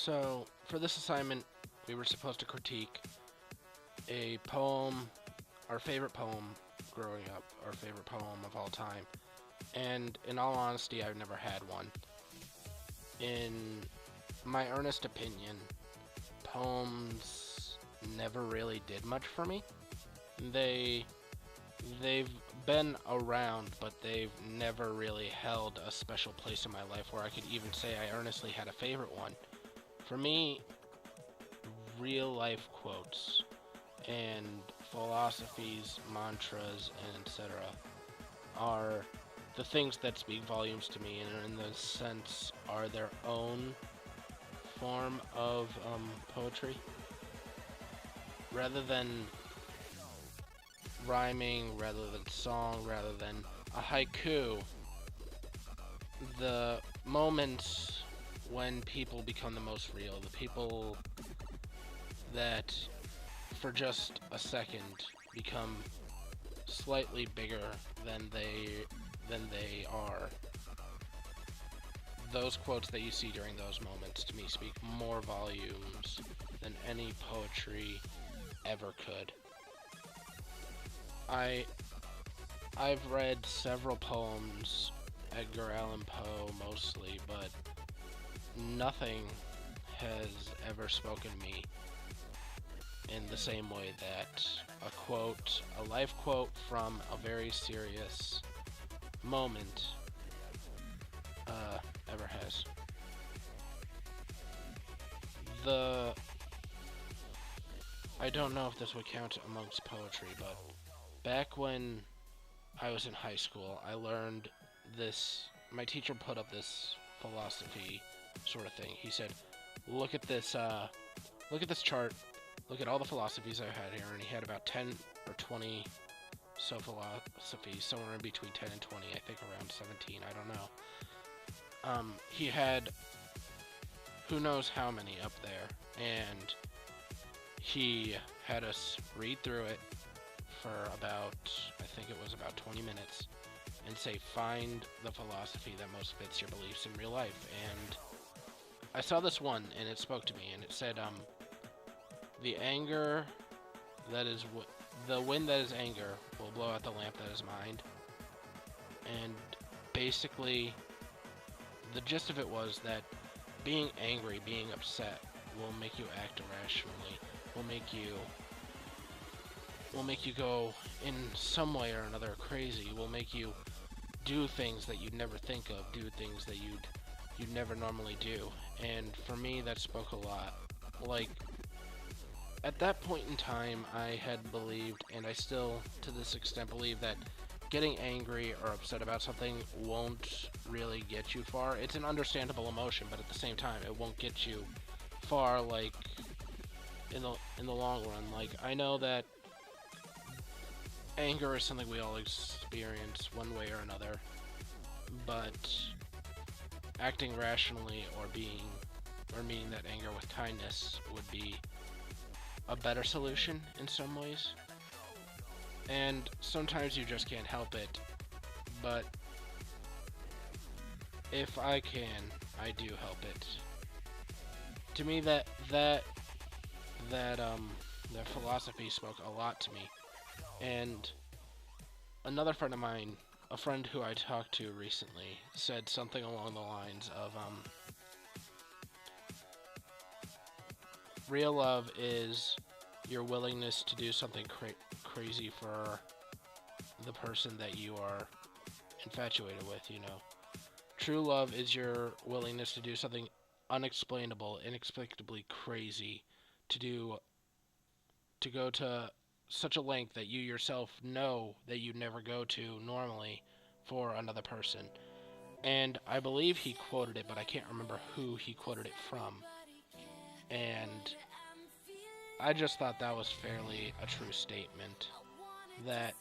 So, for this assignment, we were supposed to critique a poem, our favorite poem growing up, our favorite poem of all time. And in all honesty, I've never had one. In my earnest opinion, poems never really did much for me. They they've been around, but they've never really held a special place in my life where I could even say I earnestly had a favorite one. For me, real life quotes and philosophies, mantras, and etc. are the things that speak volumes to me, and in the sense are their own form of poetry, rather than rhyming, rather than song, rather than a haiku. The moments when people become the most real, the people that for just a second become slightly bigger than they are. Those quotes that you see during those moments to me speak more volumes than any poetry ever could. I I've read several poems, Edgar Allan Poe mostly, but nothing has ever spoken to me in the same way that a quote, a life quote from a very serious moment ever has. The I don't know if this would count amongst poetry, but back when I was in high school, I learned this. My teacher put up this philosophy sort of thing. He said, "Look at this. Look at this chart. Look at all the philosophies I had here." And he had about 10 or 20 so philosophies, somewhere in between 10 and 20. I think around 17. I don't know. He had who knows how many up there, and he had us read through it for about, I think it was about 20 minutes, and say, find the philosophy that most fits your beliefs in real life. And I saw this one, and it spoke to me, and it said, the anger that is, the wind that is anger will blow out the lamp that is mind. And basically, the gist of it was that being angry, being upset, will make you act irrationally, will make you go in some way or another crazy, will make you do things that you'd never think of, do things that you'd never normally do. And for me, that spoke a lot. Like, at that point in time, I had believed, and I still to this extent believe, that getting angry or upset about something won't really get you far. It's an understandable emotion, but at the same time, it won't get you far, like, in the long run. Like, I know that anger is something we all experience one way or another, but acting rationally or meeting that anger with kindness would be a better solution in some ways. And sometimes you just can't help it, but if I can, I do help it. To me, that philosophy spoke a lot to me. And another friend of mine, a friend who I talked to recently, said something along the lines of, real love is your willingness to do something crazy for the person that you are infatuated with, you know. True love is your willingness to do something unexplainable, inexplicably crazy, to go to such a length that you yourself know that you'd never go to normally for another person. And I believe he quoted it, but I can't remember who he quoted it from. And I just thought that was fairly a true statement, that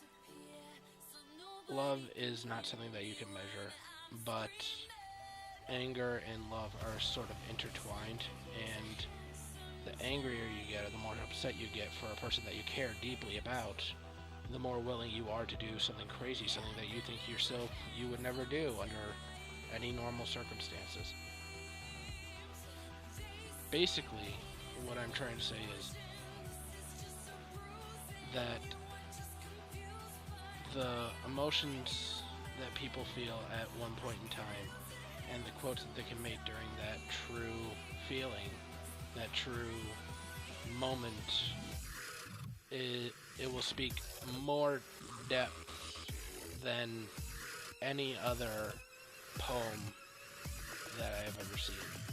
love is not something that you can measure, but anger and love are sort of intertwined, and the angrier you get, or the more upset you get for a person that you care deeply about, the more willing you are to do something crazy, something that you think yourself you would never do under any normal circumstances. basically, what I'm trying to say is that the emotions that people feel at one point in time and the quotes that they can make during that true feeling, that true moment, it will speak more depth than any other poem that I have ever seen.